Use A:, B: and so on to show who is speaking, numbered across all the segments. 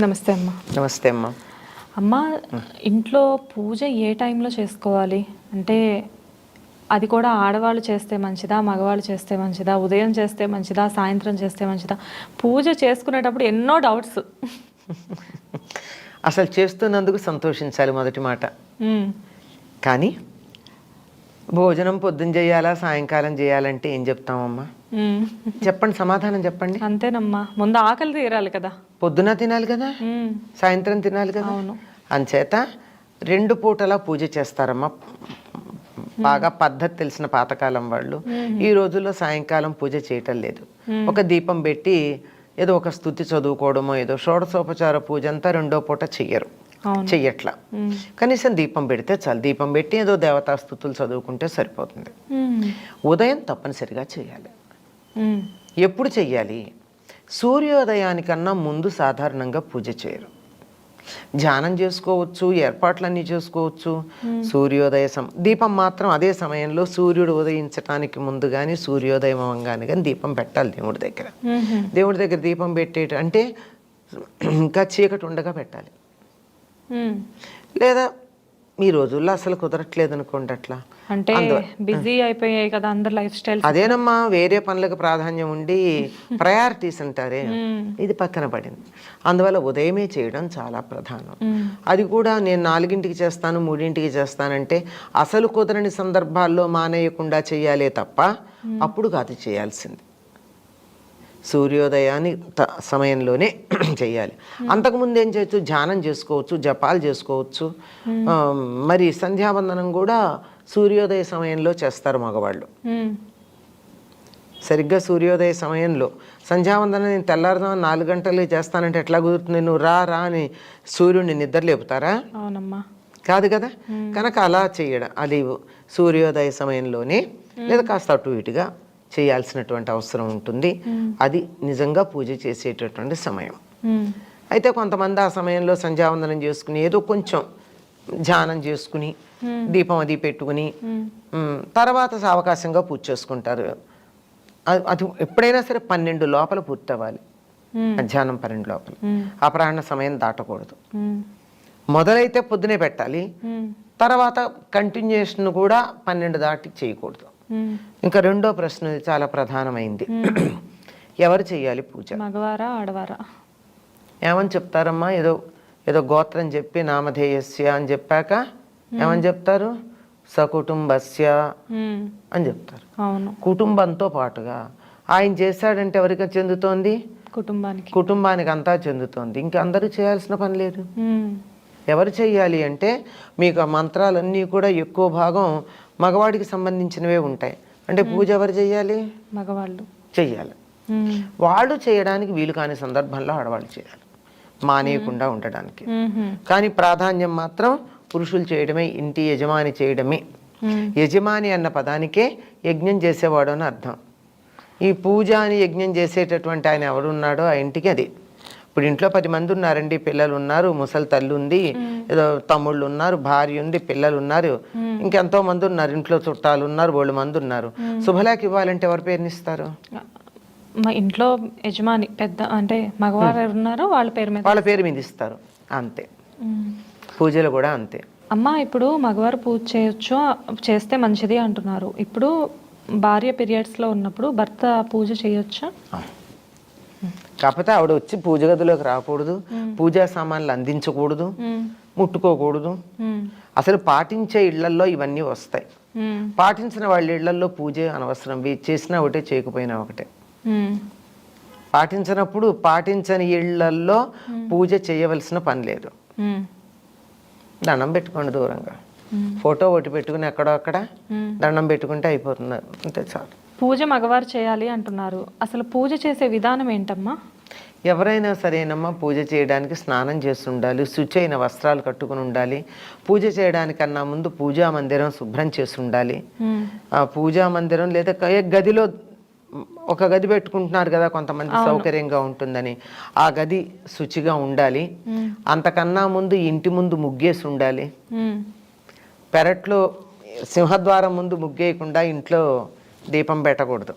A: నమస్తే అమ్మ.
B: నమస్తే అమ్మ.
A: అమ్మ, ఇంట్లో పూజ ఏ టైంలో చేసుకోవాలి? అంటే అది కూడా ఆడవాళ్ళు చేస్తే మంచిదా, మగవాళ్ళు చేస్తే మంచిదా, ఉదయం చేస్తే మంచిదా, సాయంత్రం చేస్తే మంచిదా? పూజ చేసుకునేటప్పుడు ఎన్నో డౌట్స్.
B: అసలు చేస్తున్నందుకు సంతోషించాలి మొదటి మాట. కానీ భోజనం పొద్దున చేయాలా సాయంకాలం చేయాలంటే ఏం చెప్తామమ్మా? చెప్పండి, సమాధానం చెప్పండి.
A: అంతేనమ్మా, ముందు ఆకలి తీరాలి కదా.
B: పొద్దున తినాలి కదా, సాయంత్రం తినాలి కదా.
A: అవును.
B: అంచేత 2 పూటలా పూజ చేస్తారమ్మా. బాగా పద్ధతి తెలిసిన పాతకాలం వాళ్ళు. ఈ రోజుల్లో సాయంకాలం పూజ చేయటం లేదు. ఒక దీపం పెట్టి ఏదో ఒక స్తుతి చదువుకోవడమో, ఏదో షోడశోపచార పూజ అంతా 2వ పూట చెయ్యట్లా. కనీసం దీపం పెడితే చాలు. దీపం పెట్టి ఏదో దేవతా స్తుతులు చదువుకుంటే సరిపోతుంది. ఉదయం తప్పనిసరిగా చేయాలి. ఎప్పుడు చెయ్యాలి? సూర్యోదయానికన్నా ముందు సాధారణంగా పూజ చేయరు. ధ్యానం చేసుకోవచ్చు, ఏర్పాట్లన్నీ చేసుకోవచ్చు. సూర్యోదయ దీపం మాత్రం అదే సమయంలో సూర్యుడు ఉదయించడానికి ముందు కానీ సూర్యోదయం అవ్వగానే కానీ దీపం పెట్టాలి దేవుడి దగ్గర. దేవుడి దగ్గర దీపం అంటే ఇంకా చీకటి ఉండగా పెట్టాలి. లేదా ఈ రోజుల్లో అసలు కుదరట్లేదు అనుకోండి. అట్లా
A: అంటే బిజీ అయిపోయాయి కదా అందరు లైఫ్ స్టైల్.
B: అదేనమ్మా, వేరే పనులకు ప్రాధాన్యం ఉండి ప్రయారిటీస్ అంటారే, ఇది పక్కన పడింది. అందువల్ల ఉదయమే చేయడం చాలా ప్రధానం. అది కూడా నేను 4ంటికి చేస్తాను, 3ంటికి చేస్తానంటే అసలు కుదరని సందర్భాల్లో మానేయకుండా చేయాలే తప్ప అప్పుడు కాదు చేయాల్సింది. సూర్యోదయాన్ని సమయంలోనే చేయాలి. అంతకుముందు ఏం చేయొచ్చు? ధ్యానం చేసుకోవచ్చు, జపాలు చేసుకోవచ్చు. మరి సంధ్యావందనం కూడా సూర్యోదయ సమయంలో చేస్తారు మగవాళ్ళు. సరిగ్గా సూర్యోదయ సమయంలో సంధ్యావందనం నేను తెల్లారుదాం 4 గంటలు చేస్తానంటే ఎట్లా కుదురుతుంది? నువ్వు రా అని సూర్యుడిని నిద్ర లేపుతారా?
A: అవునమ్మా,
B: కాదు కదా. కనుక అలా చేయడం, అది సూర్యోదయ సమయంలోనే లేదా కాస్త అటు ఇటుగా చేయాల్సినటువంటి అవసరం ఉంటుంది. అది నిజంగా పూజ చేసేటటువంటి సమయం. అయితే కొంతమంది ఆ సమయంలో సంధ్యావందనం చేసుకుని ఏదో కొంచెం ధ్యానం చేసుకుని దీపం అది పెట్టుకుని తర్వాత సావకాశంగా పూజ చేసుకుంటారు. అది ఎప్పుడైనా సరే 12 లోపల పూర్తి అవ్వాలి. మధ్యాహ్నం 12 లోపల. అపరాహ్న సమయం దాటకూడదు. మొదలైతే పొద్దునే పెట్టాలి, తర్వాత కంటిన్యూషన్ కూడా 12 దాటి చేయకూడదు. ఇంకా 2వ ప్రశ్న చాలా ప్రధానమైంది. ఎవరు చెయ్యాలి పూజ?
A: మగవారా ఆడవారా?
B: ఏమని చెప్తారమ్మా? ఏదో ఏదో గోత్రం చెప్పి నామధేయస్య అని చెప్పాక ఏమని చెప్తారు? సకుటుంబస్య అని చెప్తారు.
A: అవును.
B: కుటుంబంతో పాటుగా ఆయన చేశాడంటే ఎవరికి చెందుతోంది? కుటుంబానికి అంతా చెందుతోంది. ఇంకా అందరూ చేయాల్సిన పని లేదు. ఎవరు చెయ్యాలి అంటే మీకు ఆ మంత్రాలన్నీ కూడా ఎక్కువ భాగం మగవాడికి సంబంధించినవే ఉంటాయి. అంటే పూజ ఎవరు చెయ్యాలి?
A: మగవాళ్ళు
B: చెయ్యాలి. వాళ్ళు చేయడానికి వీలు కాని సందర్భంలో ఆడవాళ్ళు చేయాలి, మానేయకుండా ఉండడానికి. కానీ ప్రాధాన్యం మాత్రం పురుషులు చేయడమే, ఇంటి యజమాని చేయడమే. యజమాని అన్న పదానికే యజ్ఞం చేసేవాడు అని అర్థం. ఈ పూజ అని యజ్ఞం చేసేటటువంటి ఆయన ఎవరున్నాడో ఆ ఇంటికి అది. ఇప్పుడు ఇంట్లో 10 మంది ఉన్నారండి, పిల్లలు ఉన్నారు, ముసలి తల్లి ఉంది, ఏదో తమ్ముళ్ళు ఉన్నారు, భార్య ఉంది, పిల్లలు ఉన్నారు, ఇంకెంతో మంది ఉన్నారు, ఇంట్లో చుట్టాలు ఉన్నారు, 100 మంది ఉన్నారు. శుభలేఖ ఇవ్వాలంటే ఎవరి పేరుని ఇస్తారు?
A: మా ఇంట్లో యజమాని పెద్ద అంటే మగవారు ఉన్నారు, వాళ్ళ పేరు మీద
B: ఇస్తారు. అంతే. పూజలు కూడా అంతే.
A: అమ్మ, ఇప్పుడు మగవారు పూజ చేయొచ్చు, చేస్తే మంచిది అంటున్నారు. ఇప్పుడు భార్య పీరియడ్స్లో ఉన్నప్పుడు భర్త పూజ చేయొచ్చా?
B: కాకపోతే ఆవిడ వచ్చి పూజ గదిలోకి రాకూడదు, పూజా సామాన్లు అందించకూడదు, ముట్టుకోకూడదు. అసలు పాటించే ఇళ్లల్లో ఇవన్నీ వస్తాయి. పాటించిన వాళ్ళ ఇళ్లల్లో పూజ అనవసరం. చేసినా ఒకటే, చేయకపోయినా ఒకటే. పాటించినప్పుడు పాటించని ఇళ్లల్లో పూజ చేయవలసిన పని లేదు. దండం పెట్టుకోండి దూరంగా, ఫోటో ఒకటి పెట్టుకుని ఎక్కడో అక్కడ దండం పెట్టుకుంటే అయిపోతుంది, అంతే చాలు.
A: పూజ మగవారు చేయాలి అంటున్నారు. అసలు పూజ చేసే విధానం ఏంటమ్మా?
B: ఎవరైనా సరేనమ్మా, పూజ చేయడానికి స్నానం చేసి ఉండాలి, శుచైన వస్త్రాలు కట్టుకుని ఉండాలి. పూజ చేయడానికన్నా ముందు పూజా మందిరం శుభ్రం చేసి ఉండాలి. ఆ పూజా మందిరం లేదా గదిలో ఒక గది పెట్టుకుంటున్నారు కదా కొంతమంది, సౌకర్యంగా ఉంటుందని, ఆ గది శుచిగా ఉండాలి. అంతకన్నా ముందు ఇంటి ముందు ముగ్గేసి ఉండాలి. పెరట్లో సింహద్వారం ముందు ముగ్గేయకుండా ఇంట్లో దీపం పెట్టకూడదు.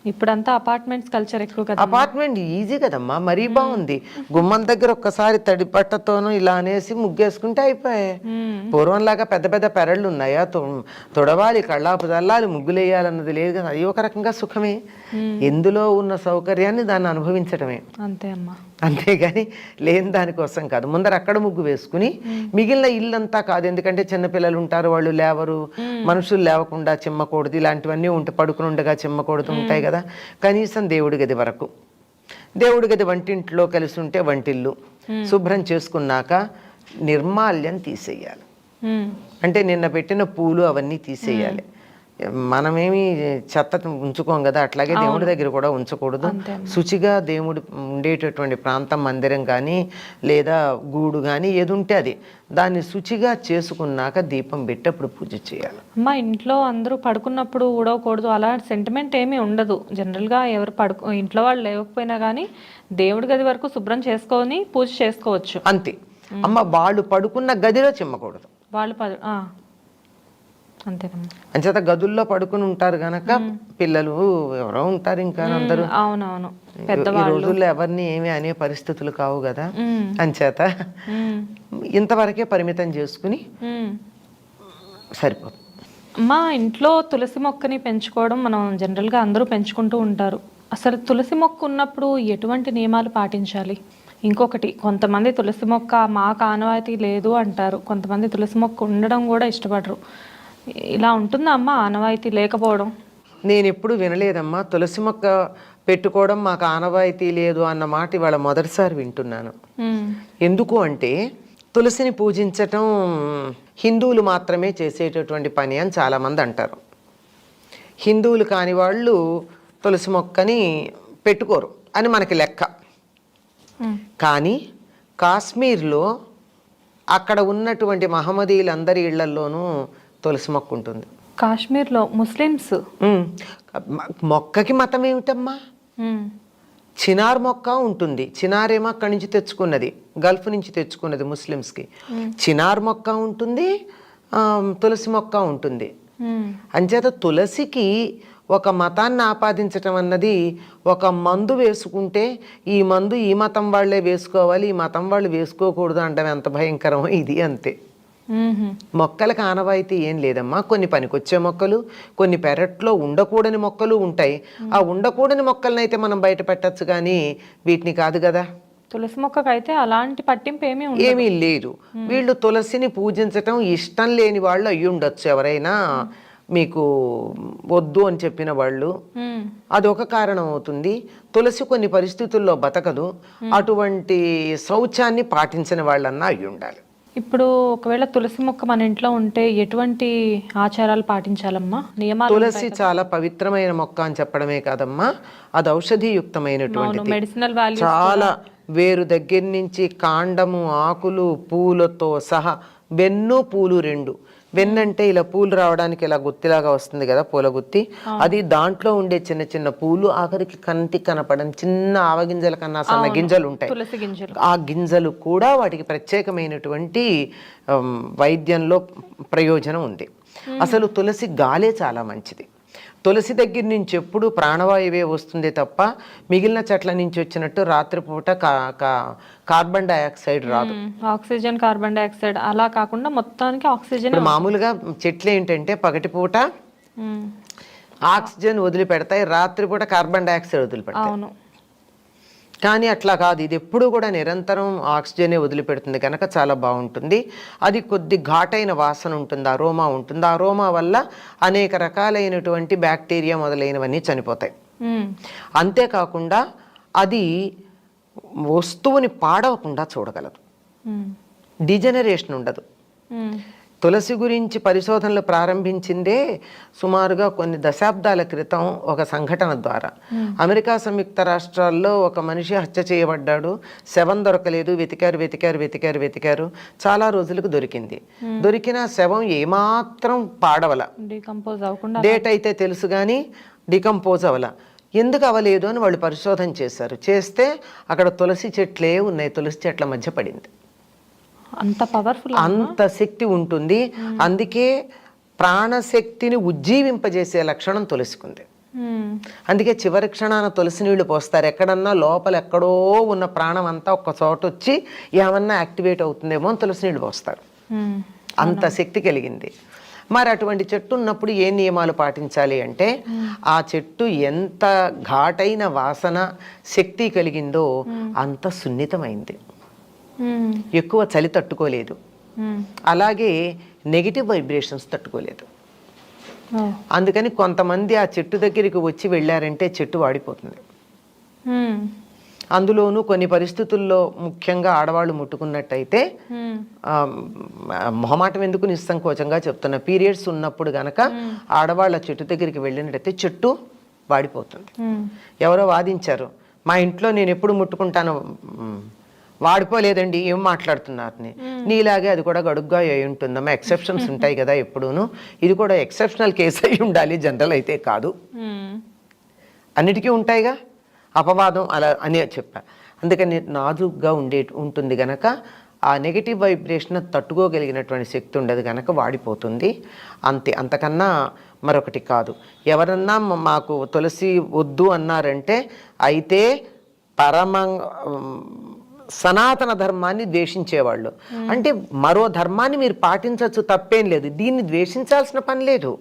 A: ఇప్పుడంతా అపార్ట్మెంట్స్ కల్చర్ ఎక్కువ కదా.
B: అపార్ట్మెంట్ ఈజీ కదమ్మా, మరీ బాగుంది. గుమ్మం దగ్గర ఒక్కసారి తడి బట్టతోనూ ఇలా అనేసి ముగ్గేసుకుంటే అయిపోయాయి. పూర్వంలాగా పెద్ద పెద్ద పెరళ్ళు ఉన్నాయా, తొడవాలి, కళ్ళాపు చల్లాలి, ముగ్గులు వేయాలన్నది లేదు కదా. అది ఒక రకంగా సుఖమే. ఎందులో ఉన్న సౌకర్యాన్ని దాన్ని అనుభవించడమే
A: అంతే అమ్మా.
B: అంతేగాని లేని దానికోసం కాదు. ముందర అక్కడ ముగ్గు వేసుకుని మిగిలిన ఇల్లంతా కాదు, ఎందుకంటే చిన్నపిల్లలు ఉంటారు, వాళ్ళు లేవరు, మనుషులు లేవకుండా చిమ్మకూడదు, ఇలాంటివన్నీ ఉంటే పడుకుని ఉండగా చిమ్మకూడదు ఉంటాయి కదా. కనీసం దేవుడి గది వరకు, దేవుడి గది వంటింట్లో కలిసి ఉంటే వంటిల్లు శుభ్రం చేసుకున్నాక నిర్మాల్యం తీసేయాలి. అంటే నిన్న పెట్టిన పూలు అవన్నీ తీసేయాలి. మనమేమి చెత్త ఉంచుకోం కదా, అట్లాగే దేవుడి దగ్గర కూడా ఉంచకూడదు. శుచిగా దేవుడు ఉండేటటువంటి ప్రాంతం, మందిరం కానీ లేదా గూడు కానీ ఏది ఉంటే అది దాన్ని శుచిగా చేసుకున్నాక దీపం పెట్టి అప్పుడు పూజ చేయాలి.
A: అమ్మ, ఇంట్లో అందరూ పడుకున్నప్పుడు ఊడవకూడదు అలా సెంటిమెంట్ ఏమీ ఉండదు. జనరల్గా ఎవరు ఇంట్లో వాళ్ళు లేకపోయినా కానీ దేవుడి గది వరకు శుభ్రం చేసుకొని పూజ చేసుకోవచ్చు
B: అంతే. అమ్మ, వాళ్ళు పడుకున్న గదిలో చిమ్మకూడదు.
A: వాళ్ళు అంతేనమ్మా.
B: అంచేత గదుల్లో పడుకుని ఉంటారు గనక పిల్లలు ఎవరో ఉంటారు ఇంకా అందరూ.
A: అవునవును,
B: ఈ రోజుల్లో ఎవరిని ఏమి అనే పరిస్థితులు కావు కదా. అంచేత ఇంతవరకే పరిమితం చేసుకుని సరిపోతుంది.
A: మా ఇంట్లో తులసి మొక్కని పెంచుకోవడం మనం జనరల్గా అందరూ పెంచుకుంటూ ఉంటారు. అసలు తులసి మొక్క ఉన్నప్పుడు ఎటువంటి నియమాలు పాటించాలి? ఇంకొకటి, కొంతమంది తులసి మొక్క మాకు ఆనవాయితీ లేదు అంటారు, కొంతమంది తులసి మొక్క ఉండడం కూడా ఇష్టపడరు. ఇలా ఉంటుందా అమ్మ ఆనవాయితీ లేకపోవడం?
B: నేను ఎప్పుడు వినలేదమ్మా తులసి మొక్క పెట్టుకోవడం మాకు ఆనవాయితీ లేదు అన్న మాట ఇవాళ మొదటిసారి వింటున్నాను. ఎందుకు అంటే తులసిని పూజించటం హిందువులు మాత్రమే చేసేటటువంటి పని అని చాలామంది అంటారు. హిందువులు కాని వాళ్ళు తులసి మొక్కని పెట్టుకోరు అని మనకి లెక్క. కానీ కాశ్మీర్లో అక్కడ ఉన్నటువంటి మహమ్మదీయులందరి ఇళ్లల్లోనూ తులసి మొక్క ఉంటుంది.
A: కాశ్మీర్లో ముస్లిమ్స్
B: మొక్కకి మతం ఏమిటమ్మా? చినార్ మొక్క ఉంటుంది. చినార్ ఏమో అక్కడి నుంచి తెచ్చుకున్నది, గల్ఫ్ నుంచి తెచ్చుకున్నది ముస్లిమ్స్కి. చినార్ మొక్క ఉంటుంది, తులసి మొక్క ఉంటుంది. అంచేత తులసికి ఒక మతాన్ని ఆపాదించటం అన్నది, ఒక మందు వేసుకుంటే ఈ మందు ఈ మతం వాళ్ళే వేసుకోవాలి, ఈ మతం వాళ్ళు వేసుకోకూడదు అంటే ఎంత భయంకరమో ఇది అంతే. మొక్కలకు ఆనవాయితీ ఏం లేదమ్మా. కొన్ని పనికొచ్చే మొక్కలు, కొన్ని పెరట్లో ఉండకూడని మొక్కలు ఉంటాయి. ఆ ఉండకూడని మొక్కలను అయితే మనం బయట పెట్టచ్చు, కానీ వీటిని కాదు కదా.
A: తులసి మొక్కకైతే అలాంటి పట్టింపు
B: ఏమీ లేదు. వీళ్ళు తులసిని పూజించటం ఇష్టం లేని వాళ్ళు అయ్యి ఉండొచ్చు ఎవరైనా, మీకు వద్దు అని చెప్పిన వాళ్ళు. అదొక కారణం అవుతుంది. తులసి కొన్ని పరిస్థితుల్లో బతకదు, అటువంటి శౌచాన్ని పాటించిన వాళ్ళన్నా అయ్యి ఉండాలి.
A: ఇప్పుడు ఒకవేళ తులసి మొక్క మన ఇంట్లో ఉంటే ఎటువంటి ఆచారాలు పాటించాలమ్మా, నియమాలు?
B: తులసి చాలా పవిత్రమైన మొక్క అని చెప్పడమే కాదమ్మా, అది ఔషధీయుక్తమైనటువంటి
A: మెడిసినల్ వాల్యూ.
B: చాలా వేరు దగ్గర నుంచి కాండము, ఆకులు, పూలతో సహా, వెన్ను పూలు రెండు. వెన్నంటే ఇలా పూలు రావడానికి ఇలా గుత్తిలాగా వస్తుంది కదా, పూల గుత్తి, అది దాంట్లో ఉండే చిన్న చిన్న పూలు, ఆఖరికి కంటికి కనపడని చిన్న ఆవగింజల కన్నా సన్న గింజలు ఉంటాయి. ఆ గింజలు కూడా వాటికి ప్రత్యేకమైనటువంటి వైద్యంలో ప్రయోజనం ఉంది. అసలు తులసి గాలే చాలా మంచిది. తులసి దగ్గర నుంచి ఎప్పుడు ప్రాణవాయువే వస్తుంది తప్ప మిగిలిన చెట్ల నుంచి వచ్చినట్టు రాత్రిపూట కార్బన్ డైఆక్సైడ్ రాదు.
A: ఆక్సిజన్, కార్బన్ డైఆక్సైడ్ అలా కాకుండా మొత్తానికి ఆక్సిజన్.
B: మామూలుగా చెట్లు ఏంటంటే పగటిపూట ఆక్సిజన్ వదిలిపెడతాయి, రాత్రిపూట కార్బన్ డైఆక్సైడ్ వదిలిపెడతాయి. కానీ అట్లా కాదు, ఇది ఎప్పుడు కూడా నిరంతరం ఆక్సిజనే వదిలిపెడుతుంది కనుక చాలా బాగుంటుంది. అది కొద్ది ఘాటైన వాసన ఉంటుంది, అరోమా ఉంటుంది. ఆ అరోమా వల్ల అనేక రకాలైనటువంటి బ్యాక్టీరియా మొదలైనవన్నీ చనిపోతాయి. అంతేకాకుండా అది వస్తువుని పాడవకుండా చూడగలదు, డిజనరేషన్ ఉండదు. తులసి గురించి పరిశోధనలు ప్రారంభించిందే సుమారుగా కొన్ని దశాబ్దాల క్రితం ఒక సంఘటన ద్వారా. అమెరికా సంయుక్త రాష్ట్రాల్లో ఒక మనిషి హత్య చేయబడ్డాడు, శవం దొరకలేదు, వెతికారు. చాలా రోజులకు దొరికింది. దొరికిన శవం ఏమాత్రం పాడవల, డేట్ అయితే తెలుసు కానీ డికంపోజ్ అవల. ఎందుకు అవ్వలేదు అని వాళ్ళు పరిశోధన చేశారు. చేస్తే అక్కడ తులసి చెట్లే ఉన్నాయి, తులసి చెట్ల మధ్య పడింది.
A: అంత పవర్ఫుల్,
B: అంత శక్తి ఉంటుంది. అందుకే ప్రాణశక్తిని ఉజ్జీవింపజేసే లక్షణం తులసికుంది. అందుకే చివరి క్షణాన తులసి నీళ్లు పోస్తారు. ఎక్కడన్నా లోపల ఎక్కడో ఉన్న ప్రాణం అంతా ఒక్క చోట వచ్చి ఏమన్నా యాక్టివేట్ అవుతుందేమో అని తులసి నీళ్లు పోస్తారు. అంత శక్తి కలిగింది. మరి అటువంటి చెట్టు ఉన్నప్పుడు ఏ నియమాలు పాటించాలి అంటే, ఆ చెట్టు ఎంత ఘాటైన వాసన శక్తి కలిగిందో అంత సున్నితమైంది, ఎక్కువ చలి తట్టుకోలేదు, అలాగే నెగిటివ్ వైబ్రేషన్స్ తట్టుకోలేదు. అందుకని కొంతమంది ఆ చెట్టు దగ్గరికి వచ్చి వెళ్ళారంటే చెట్టు వాడిపోతుంది. అందులోనూ కొన్ని పరిస్థితుల్లో ముఖ్యంగా ఆడవాళ్ళు ముట్టుకున్నట్టయితే, మొహమాటం ఎందుకు నిస్సంకోచంగా చెప్తున్నా, పీరియడ్స్ ఉన్నప్పుడు గనక ఆడవాళ్ళ చెట్టు దగ్గరికి వెళ్ళినట్టయితే చెట్టు వాడిపోతుంది. ఎవరో వాదించారు, మా ఇంట్లో నేను ఎప్పుడు ముట్టుకుంటాను, వాడిపోలేదండి, ఏం మాట్లాడుతున్నారని. నీలాగే అది కూడా గడుగ్గా అయి ఉంటుందమ్మా, ఎక్సెప్షన్స్ ఉంటాయి కదా ఎప్పుడూను, ఇది కూడా ఎక్సెప్షనల్ కేసు అయి ఉండాలి, జనరల్ అయితే కాదు, అన్నిటికీ ఉంటాయిగా అపవాదం అలా అని చెప్పా. అందుకని నాజుగ్గా ఉంటుంది గనక ఆ నెగిటివ్ వైబ్రేషన్ తట్టుకోగలిగినటువంటి శక్తి ఉండదు గనక వాడిపోతుంది, అంతే, అంతకన్నా మరొకటి కాదు. ఎవరన్నా మాకు తులసి వద్దు అన్నారంటే అయితే సనాతన ధర్మాన్ని ద్వేషించేవాళ్ళు. అంటే మరో ధర్మాన్ని మీరు పాటించవచ్చు, తప్పేం లేదు, దీన్ని ద్వేషించాల్సిన పని లేదు.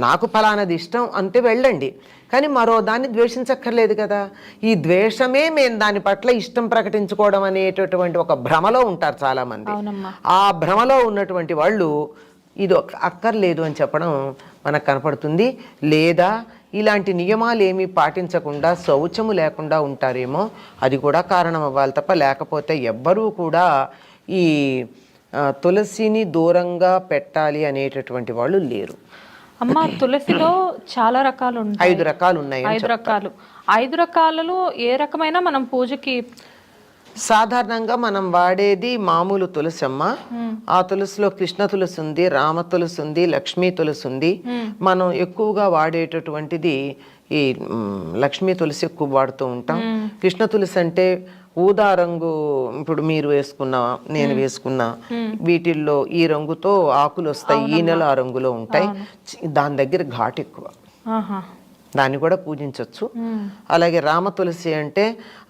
B: నాకు ఫలానది ఇష్టం అంతే, వెళ్ళండి, కానీ మరో దాన్ని ద్వేషించక్కర్లేదు కదా. ఈ ద్వేషమే మేము దాని పట్ల ఇష్టం ప్రకటించుకోవడం అనేటటువంటి ఒక భ్రమలో ఉంటారు చాలామంది. ఆ భ్రమలో ఉన్నటువంటి వాళ్ళు ఇది అక్కర్లేదు అని చెప్పడం మనకు కనపడుతుంది. లేదా ఇలాంటి నియమాలు ఏమీ పాటించకుండా శౌచము లేకుండా ఉంటారేమో, అది కూడా కారణం అవ్వాలి తప్ప, లేకపోతే ఎవ్వరూ కూడా ఈ తులసిని దూరంగా పెట్టాలి అనేటటువంటి వాళ్ళు లేరు.
A: అమ్మ, తులసిలో చాలా రకాలు ఉంటాయి.
B: 5 రకాలు ఉన్నాయి.
A: 5 రకాలు. 5 రకాలలో ఏ రకమైన మనం పూజకి
B: సాధారణంగా మనం వాడేది మామూలు తులసి అమ్మ. ఆ తులసిలో కృష్ణ తులసి ఉంది, రామ తులసి ఉంది, లక్ష్మీ తులసి ఉంది. మనం ఎక్కువగా వాడేటటువంటిది ఈ లక్ష్మీ తులసి ఎక్కువ వాడుతూ ఉంటాం. కృష్ణ తులసి అంటే ఊదా రంగు, ఇప్పుడు మీరు వేసుకున్నా నేను వేసుకున్నా వీటిల్లో ఈ రంగుతో ఆకులు వస్తాయి, ఈ నెల ఆ రంగులో ఉంటాయి. దాని దగ్గర ఘాటు ఎక్కువ, దాన్ని కూడా పూజించవచ్చు. అలాగే రామ తులసి అంటే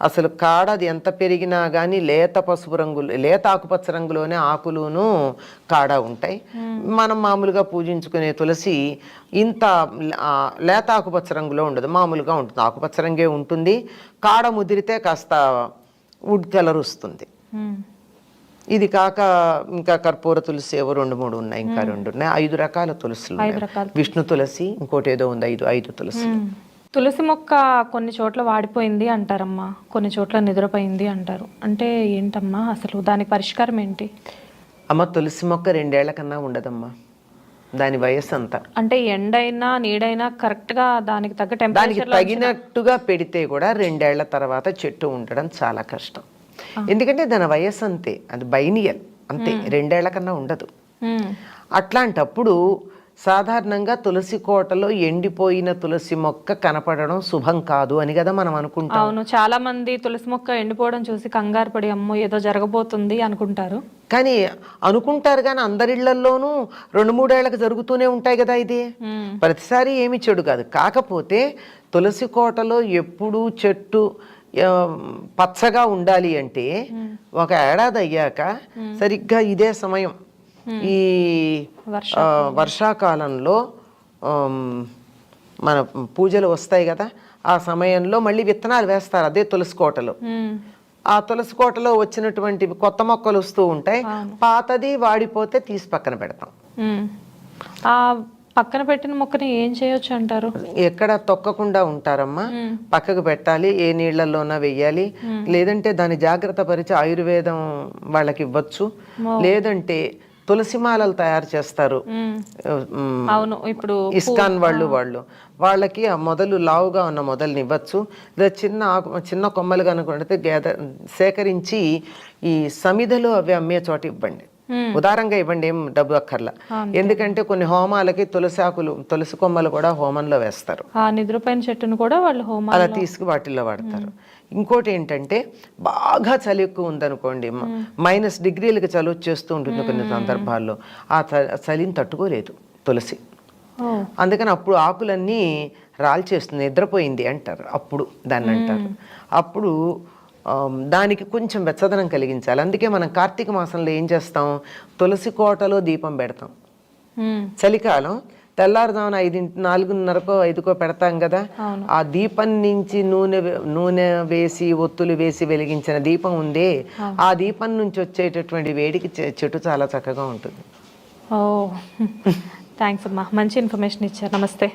B: అసలు కాడది ఎంత పెరిగినా కానీ లేత పసుపు రంగులు, లేత ఆకుపచ్చ రంగులోనే ఆకులును కాడ ఉంటాయి. మనం మామూలుగా పూజించుకునే తులసి ఇంత లేత ఆకుపచ్చ రంగులో ఉండదు, మామూలుగా ఉంటుంది, ఆకుపచ్చ రంగే ఉంటుంది. కాడ ముదిరితే కాస్త వుడ్ కలర్ వస్తుంది. ఇది కాక ఇంకా కర్పూర తులసి ఏవో 2-3 ఉన్నాయి, ఇంకా 2 ఉన్నాయి. 5 రకాల తులసులు, విష్ణు తులసి, ఇంకోటి ఏదో ఉంది, 5 తులసి.
A: తులసి మొక్క కొన్ని చోట్ల వాడిపోయింది అంటారమ్మా, కొన్ని చోట్ల నిద్రపోయింది అంటారు. అంటే ఏంటమ్మా అసలు దానికి పరిష్కారం ఏంటి?
B: అమ్మ, తులసి మొక్క 2 ఏళ్ల కన్నా ఉండదమ్మా, దాని వయస్సు అంతా.
A: అంటే ఎండైనా నీడైనా కరెక్ట్ గా దానికి తగ్గ
B: దానికి తగినట్టుగా పెడితే కూడా 2 ఏళ్ల తర్వాత చెట్టు ఉండడం చాలా కష్టం. ఎందుకంటే దాని వయస్సు అంతే, అది బైనియల్ అంతే, 2 ఏళ్ల కన్నా ఉండదు. అట్లాంటప్పుడు సాధారణంగా తులసి కోటలో ఎండిపోయిన తులసి మొక్క కనపడడం శుభం కాదు అని కదా మనం అనుకుంటాం.
A: అవును, చాలా మంది తులసి మొక్క ఎండిపోవడం చూసి కంగారు పడి అమ్మో ఏదో జరగబోతుంది అనుకుంటారు.
B: కానీ అనుకుంటారు కానీ అందరిళ్లలోనూ 2-3 ఏళ్లకు జరుగుతూనే ఉంటాయి కదా. ఇది ప్రతిసారి ఏమి చెడు కాదు. కాకపోతే తులసి కోటలో ఎప్పుడూ చెట్టు పచ్చగా ఉండాలి అంటే 1 ఏడాది అయ్యాక సరిగ్గా ఇదే సమయం, ఈ వర్షాకాలంలో మన పూజలు వస్తాయి కదా, ఆ సమయంలో మళ్ళీ విత్తనాలు వేస్తారు అదే తులసి కోటలో. ఆ తులసి కోటలో వచ్చినటువంటి కొత్త మొక్కలు వస్తూ ఉంటాయి, పాతది వాడిపోతే తీసి పక్కన పెడతాం.
A: పక్కన పెట్టిన మొక్కని ఏం చేయొచ్చు అంటారు?
B: ఎక్కడ తొక్కకుండా ఉంటారమ్మా, పక్కకు పెట్టాలి, ఏ నీళ్లలోనా వెయ్యాలి, లేదంటే దాన్ని జాగ్రత్త పరిచి ఆయుర్వేదం వాళ్ళకి ఇవ్వచ్చు, లేదంటే తులసి మాలలు తయారు చేస్తారు.
A: అవును, ఇప్పుడు
B: ఇస్కాన్ వాళ్ళకి ఆ మొదలు లావుగా ఉన్న మొదలుని ఇవ్వచ్చు, లేదా చిన్న కొమ్మలు కనుక సేకరించి ఈ సమిధలు అవి అమ్మే చోట ఇవ్వండి, ఉదారంగా ఇవ్వండి, ఏం డబ్బు అక్కర్లా. ఎందుకంటే కొన్ని హోమాలకి తులసి కొమ్మలు కూడా హోమంలో వేస్తారు,
A: నిద్రపైన చెట్టును కూడా వాళ్ళు హోమం
B: అలా తీసుకు వాటిల్లో వాడతారు. ఇంకోటి ఏంటంటే బాగా చలి ఎక్కువ ఉందనుకోండి, -డిగ్రీలకి చలి వచ్చేస్తూ ఉంటుంది కొన్ని సందర్భాల్లో, ఆ చలిని తట్టుకోలేదు తులసి.
A: ఓ.
B: అందుకని అప్పుడు ఆకులన్నీ రాల్చేస్తుంది, నిద్రపోయింది అంటారు, అప్పుడు దాన్ని అంటారు. అప్పుడు దానికి కొంచెం వెచ్చదనం కలిగించాలి. అందుకే మనం కార్తీక మాసంలో ఏం చేస్తాం, తులసి కోటలో దీపం పెడతాం. చలికాలం తెల్లారుదామున 4:30కో 5కో పెడతాం కదా, ఆ దీపం నుంచి నూనె వేసి ఒత్తులు వేసి వెలిగించిన దీపం ఉందే, ఆ దీపం నుంచి వచ్చేటటువంటి వేడికి చెట్టు చాలా చక్కగా ఉంటుంది.
A: ఓ థ్యాంక్స్ అమ్మా, మంచి ఇన్ఫర్మేషన్ ఇచ్చారు. నమస్తే.